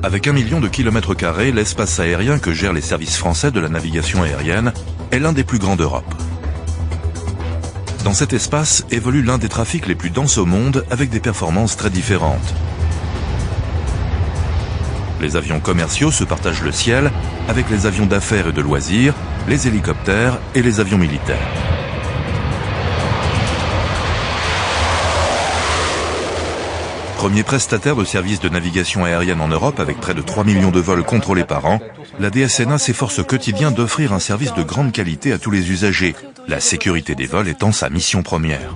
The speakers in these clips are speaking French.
Avec 1 million de kilomètres carrés, l'espace aérien que gèrent les services français de la navigation aérienne est l'un des plus grands d'Europe. Dans cet espace évolue l'un des trafics les plus denses au monde avec des performances très différentes. Les avions commerciaux se partagent le ciel avec les avions d'affaires et de loisirs, les hélicoptères et les avions militaires. Premier prestataire de services de navigation aérienne en Europe avec près de 3 millions de vols contrôlés par an, la DSNA s'efforce au quotidien d'offrir un service de grande qualité à tous les usagers, la sécurité des vols étant sa mission première.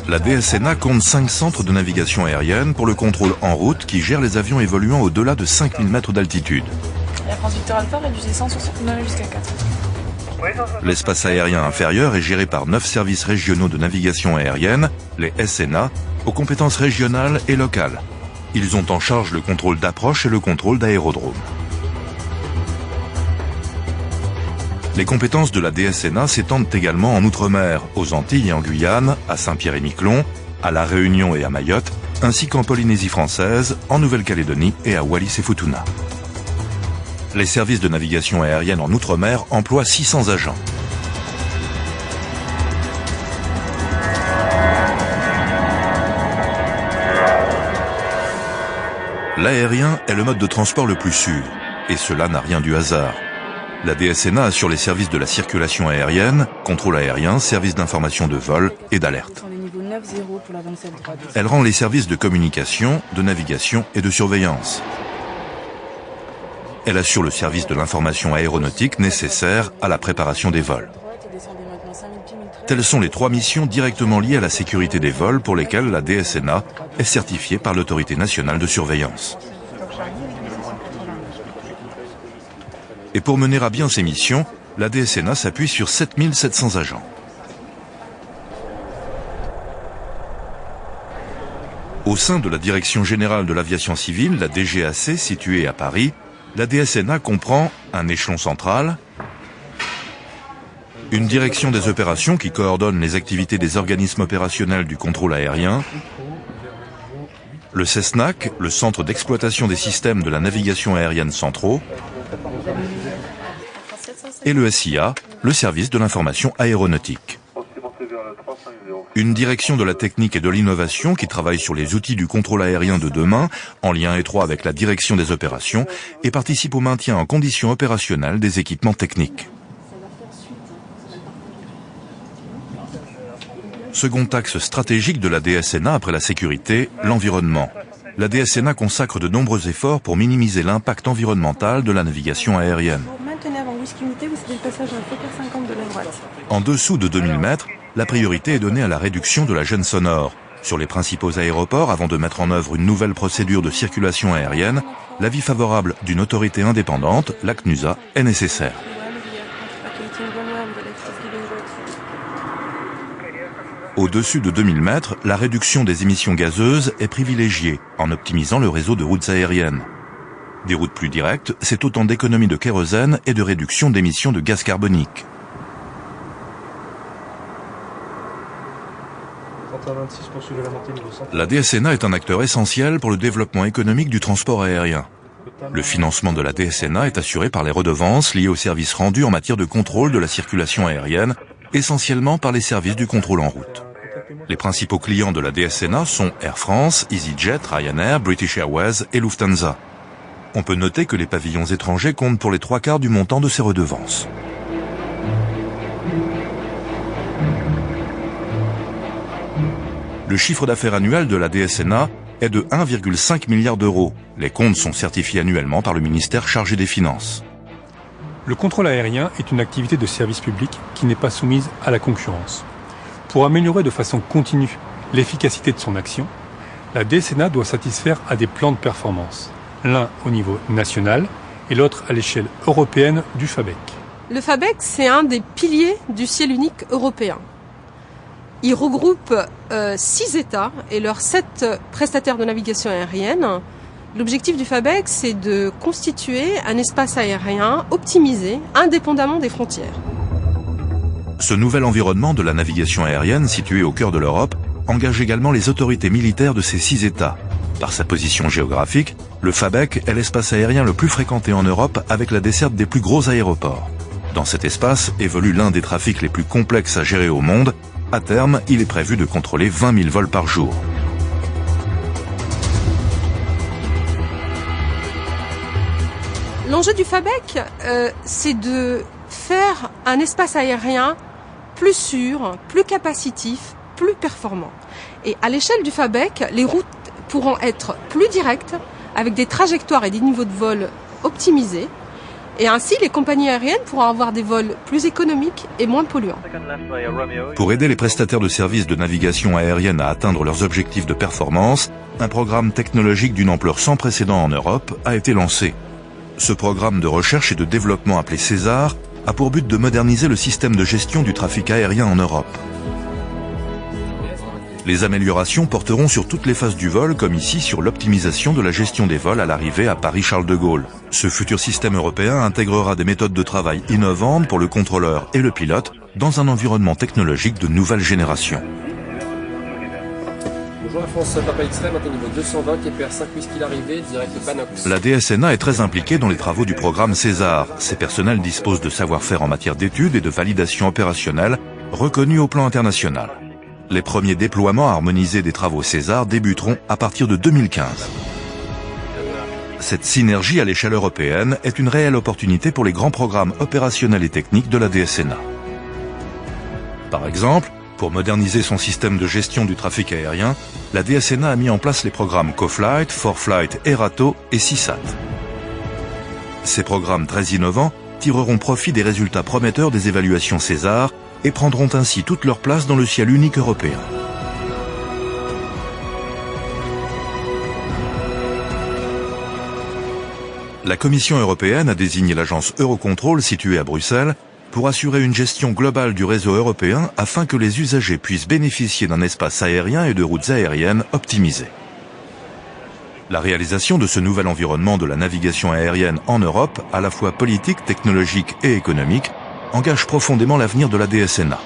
La DSNA compte 5 centres de navigation aérienne pour le contrôle en route qui gèrent les avions évoluant au-delà de 5000 mètres d'altitude. La France Victor Alpha réduit 160 nœuds jusqu'à 4. L'espace aérien inférieur est géré par 9 services régionaux de navigation aérienne, les SNA, aux compétences régionales et locales. Ils ont en charge le contrôle d'approche et le contrôle d'aérodrome. Les compétences de la DSNA s'étendent également en Outre-mer, aux Antilles et en Guyane, à Saint-Pierre-et-Miquelon, à La Réunion et à Mayotte, ainsi qu'en Polynésie française, en Nouvelle-Calédonie et à Wallis et Futuna. Les services de navigation aérienne en Outre-mer emploient 600 agents. L'aérien est le mode de transport le plus sûr, et cela n'a rien du hasard. La DSNA assure les services de la circulation aérienne, contrôle aérien, services d'information de vol et d'alerte. Elle rend les services de communication, de navigation et de surveillance. Elle assure le service de l'information aéronautique nécessaire à la préparation des vols. Telles sont les 3 missions directement liées à la sécurité des vols pour lesquelles la DSNA est certifiée par l'autorité nationale de surveillance. Et pour mener à bien ces missions, la DSNA s'appuie sur 7700 agents. Au sein de la Direction générale de l'aviation civile, la DGAC, située à Paris, la DSNA comprend un échelon central, une direction des opérations qui coordonne les activités des organismes opérationnels du contrôle aérien, le CESNAC, le centre d'exploitation des systèmes de la navigation aérienne centraux, et le SIA, le service de l'information aéronautique. Une direction de la technique et de l'innovation qui travaille sur les outils du contrôle aérien de demain, en lien étroit avec la direction des opérations, et participe au maintien en conditions opérationnelles des équipements techniques. Second axe stratégique de la DSNA après la sécurité, l'environnement. La DSNA consacre de nombreux efforts pour minimiser l'impact environnemental de la navigation aérienne. En dessous de 2000 mètres, la priorité est donnée à la réduction de la gêne sonore. Sur les principaux aéroports, avant de mettre en œuvre une nouvelle procédure de circulation aérienne, l'avis favorable d'une autorité indépendante, la CNUSA, est nécessaire. Au-dessus de 2000 mètres, la réduction des émissions gazeuses est privilégiée en optimisant le réseau de routes aériennes. Des routes plus directes, c'est autant d'économies de kérosène et de réduction d'émissions de gaz carbonique. La DSNA est un acteur essentiel pour le développement économique du transport aérien. Le financement de la DSNA est assuré par les redevances liées aux services rendus en matière de contrôle de la circulation aérienne, essentiellement par les services du contrôle en route. Les principaux clients de la DSNA sont Air France, EasyJet, Ryanair, British Airways et Lufthansa. On peut noter que les pavillons étrangers comptent pour les 3/4 du montant de ces redevances. Le chiffre d'affaires annuel de la DSNA est de 1,5 milliard d'euros. Les comptes sont certifiés annuellement par le ministère chargé des Finances. Le contrôle aérien est une activité de service public qui n'est pas soumise à la concurrence. Pour améliorer de façon continue l'efficacité de son action, la DSNA doit satisfaire à des plans de performance, l'un au niveau national et l'autre à l'échelle européenne du FABEC. Le FABEC, c'est un des piliers du ciel unique européen. Il regroupe 6 États et leurs 7 prestataires de navigation aérienne. L'objectif du FABEC, c'est de constituer un espace aérien optimisé, indépendamment des frontières. Ce nouvel environnement de la navigation aérienne situé au cœur de l'Europe engage également les autorités militaires de ces 6 États. Par sa position géographique, le FABEC est l'espace aérien le plus fréquenté en Europe avec la desserte des plus gros aéroports. Dans cet espace évolue l'un des trafics les plus complexes à gérer au monde. À terme, il est prévu de contrôler 20 000 vols par jour. L'enjeu du FABEC, c'est de faire un espace aérien plus sûr, plus capacitif, plus performant. Et à l'échelle du FABEC, les routes pourront être plus directes, avec des trajectoires et des niveaux de vol optimisés. Et ainsi, les compagnies aériennes pourront avoir des vols plus économiques et moins polluants. Pour aider les prestataires de services de navigation aérienne à atteindre leurs objectifs de performance, un programme technologique d'une ampleur sans précédent en Europe a été lancé. Ce programme de recherche et de développement appelé César a pour but de moderniser le système de gestion du trafic aérien en Europe. Les améliorations porteront sur toutes les phases du vol, comme ici sur l'optimisation de la gestion des vols à l'arrivée à Paris-Charles de Gaulle. Ce futur système européen intégrera des méthodes de travail innovantes pour le contrôleur et le pilote dans un environnement technologique de nouvelle génération. Bonjour Air France, Papa X-Ray, maintenant niveau 220, KPR 5 whisky l'arrivée, direct Panox. La DSNA est très impliquée dans les travaux du programme César. Ses personnels disposent de savoir-faire en matière d'études et de validation opérationnelle reconnus au plan international. Les premiers déploiements harmonisés des travaux César débuteront à partir de 2015. Cette synergie à l'échelle européenne est une réelle opportunité pour les grands programmes opérationnels et techniques de la DSNA. Par exemple, pour moderniser son système de gestion du trafic aérien, la DSNA a mis en place les programmes CoFlight, 4Flight, Erato et CISAT. Ces programmes très innovants tireront profit des résultats prometteurs des évaluations César et prendront ainsi toute leur place dans le ciel unique européen. La Commission européenne a désigné l'agence Eurocontrol située à Bruxelles pour assurer une gestion globale du réseau européen afin que les usagers puissent bénéficier d'un espace aérien et de routes aériennes optimisées. La réalisation de ce nouvel environnement de la navigation aérienne en Europe, à la fois politique, technologique et économique, engage profondément l'avenir de la DSNA.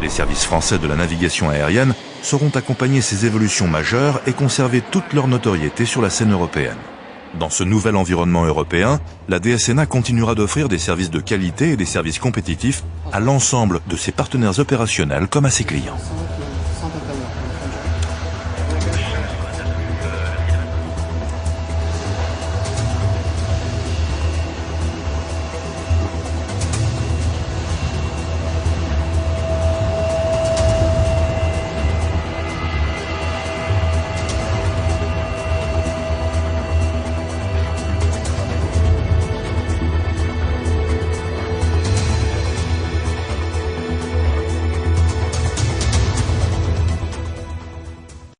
Les services français de la navigation aérienne sauront accompagner ces évolutions majeures et conserver toute leur notoriété sur la scène européenne. Dans ce nouvel environnement européen, la DSNA continuera d'offrir des services de qualité et des services compétitifs à l'ensemble de ses partenaires opérationnels comme à ses clients.